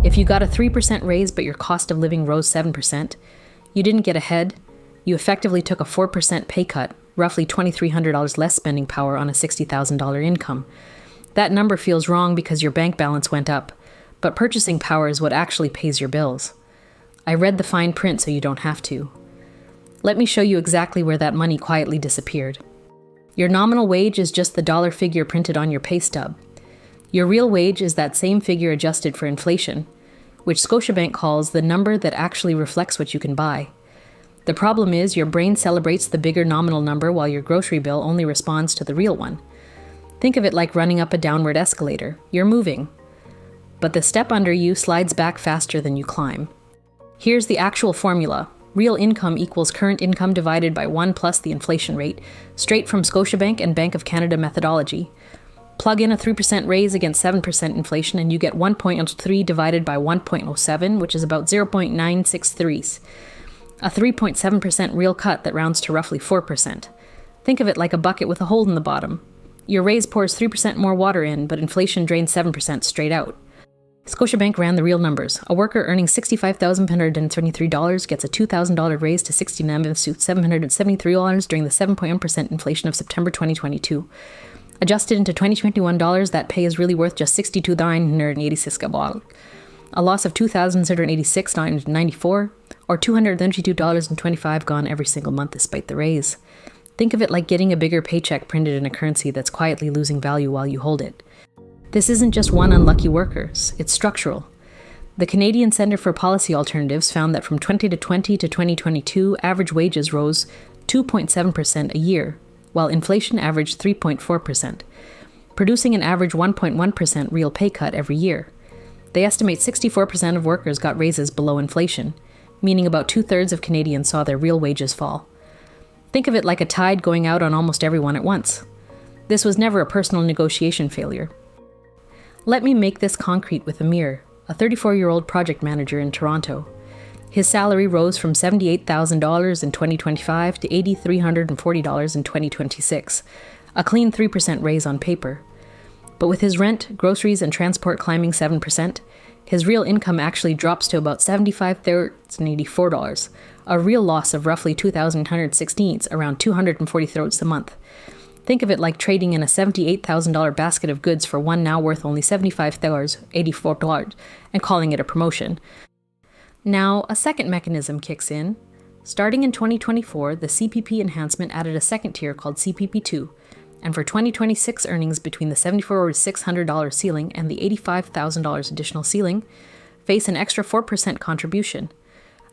If you got a 3% raise but your cost of living rose 7%, you didn't get ahead, you effectively took a 4% pay cut, roughly $2,300 less spending power on a $60,000 income. That number feels wrong because your bank balance went up, but purchasing power is what actually pays your bills. I read the fine print so you don't have to. Let me show you exactly where that money quietly disappeared. Your nominal wage is just the dollar figure printed on your pay stub. Your real wage is that same figure adjusted for inflation, which Scotiabank calls the number that actually reflects what you can buy. The problem is your brain celebrates the bigger nominal number while your grocery bill only responds to the real one. Think of it like running up a downward escalator. You're moving, but the step under you slides back faster than you climb. Here's the actual formula. Real income equals current income divided by 1 plus the inflation rate, straight from Scotiabank and Bank of Canada methodology. Plug in a 3% raise against 7% inflation and you get 1.03 divided by 1.07, which is about 0.963. A 3.7% real cut that rounds to roughly 4%. Think of it like a bucket with a hole in the bottom. Your raise pours 3% more water in, but inflation drains 7% straight out. Scotiabank ran the real numbers. A worker earning $65,173 gets a $2,000 raise to $69,773 during the 7.1% inflation of September 2022. Adjusted into 2021 dollars, that pay is really worth just $62,986. A loss of $2,086.94, or $232.25 gone every single month despite the raise. Think of it like getting a bigger paycheck printed in a currency that's quietly losing value while you hold it. This isn't just one unlucky worker, it's structural. The Canadian Centre for Policy Alternatives found that from 2020 to 2022, average wages rose 2.7% a year, while inflation averaged 3.4%, producing an average 1.1% real pay cut every year. They estimate 64% of workers got raises below inflation, meaning about 2/3 of Canadians saw their real wages fall. Think of it like a tide going out on almost everyone at once. This was never a personal negotiation failure. Let me make this concrete with Amir, a 34-year-old project manager in Toronto. His salary rose from $78,000 in 2025 to $8,340 in 2026, a clean 3% raise on paper. But with his rent, groceries, and transport climbing 7%, his real income actually drops to about $75,084, a real loss of roughly $2,116, around $240 a month. Think of it like trading in a $78,000 basket of goods for one now worth only $75,084 and calling it a promotion. Now, a second mechanism kicks in. Starting in 2024, the CPP enhancement added a second tier called CPP2, and for 2026 earnings between the $7,400 ceiling and the $85,000 additional ceiling, face an extra 4% contribution.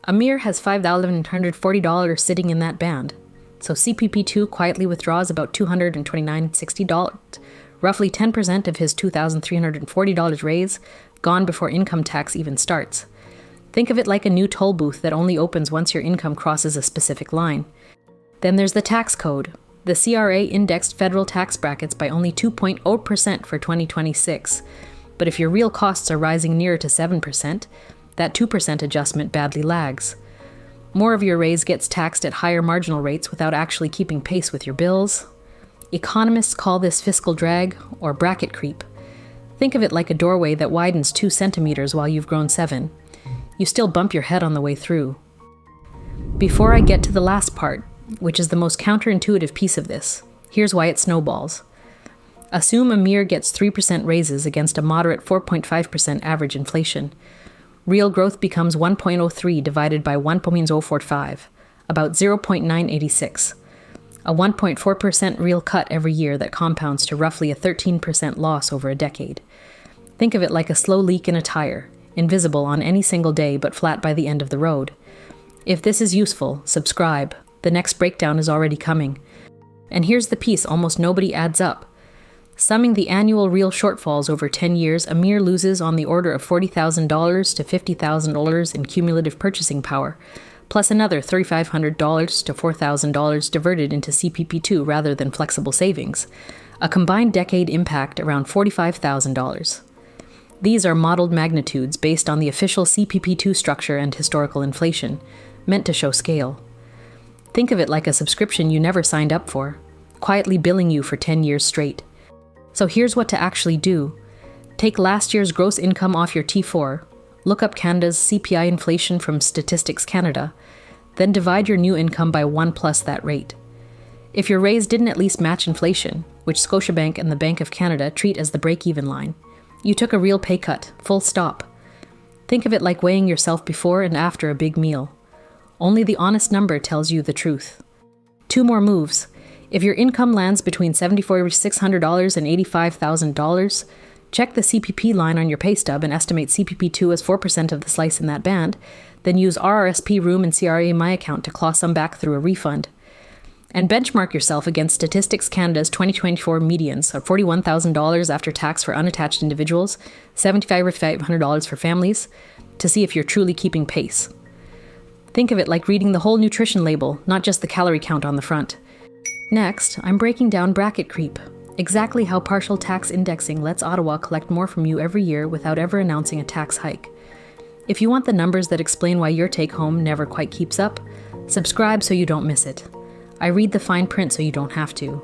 Amir has $5,140 sitting in that band, so CPP2 quietly withdraws about $229.60, roughly 10% of his $2,340 raise, gone before income tax even starts. Think of it like a new toll booth that only opens once your income crosses a specific line. Then there's the tax code. The CRA indexed federal tax brackets by only 2.0% for 2026. But if your real costs are rising nearer to 7%, that 2% adjustment badly lags. More of your raise gets taxed at higher marginal rates without actually keeping pace with your bills. Economists call this fiscal drag or bracket creep. Think of it like a doorway that widens 2 centimeters while you've grown 7. You still bump your head on the way through. Before I get to the last part, which is the most counterintuitive piece of this, here's why it snowballs. Assume Amir gets 3% raises against a moderate 4.5% average inflation. Real growth becomes 1.03 divided by 1.045, about 0.986. A 1.4% real cut every year that compounds to roughly a 13% loss over a decade. Think of it like a slow leak in a tire, invisible on any single day but flat by the end of the road. If this is useful, subscribe. The next breakdown is already coming. And here's the piece almost nobody adds up. Summing the annual real shortfalls over 10 years, Amir loses on the order of $40,000 to $50,000 in cumulative purchasing power, plus another $3,500 to $4,000 diverted into CPP2 rather than flexible savings. A combined decade impact around $45,000. These are modeled magnitudes based on the official CPP2 structure and historical inflation, meant to show scale. Think of it like a subscription you never signed up for, quietly billing you for 10 years straight. So here's what to actually do. Take last year's gross income off your T4, Look up Canada's CPI inflation from Statistics Canada, then divide your new income by 1 plus that rate. If your raise didn't at least match inflation, which Scotiabank and the Bank of Canada treat as the break-even line, you took a real pay cut, full stop. Think of it like weighing yourself before and after a big meal. Only the honest number tells you the truth. 2 more moves. If your income lands between $7,400 and $85,000, check the CPP line on your pay stub and estimate CPP2 as 4% of the slice in that band, then use RRSP Room and CRA My Account to claw some back through a refund. And benchmark yourself against Statistics Canada's 2024 medians of $41,000 after tax for unattached individuals, $7,500 for families, to see if you're truly keeping pace. Think of it like reading the whole nutrition label, not just the calorie count on the front. Next, I'm breaking down bracket creep, exactly how partial tax indexing lets Ottawa collect more from you every year without ever announcing a tax hike. If you want the numbers that explain why your take-home never quite keeps up, subscribe so you don't miss it. I read the fine print so you don't have to.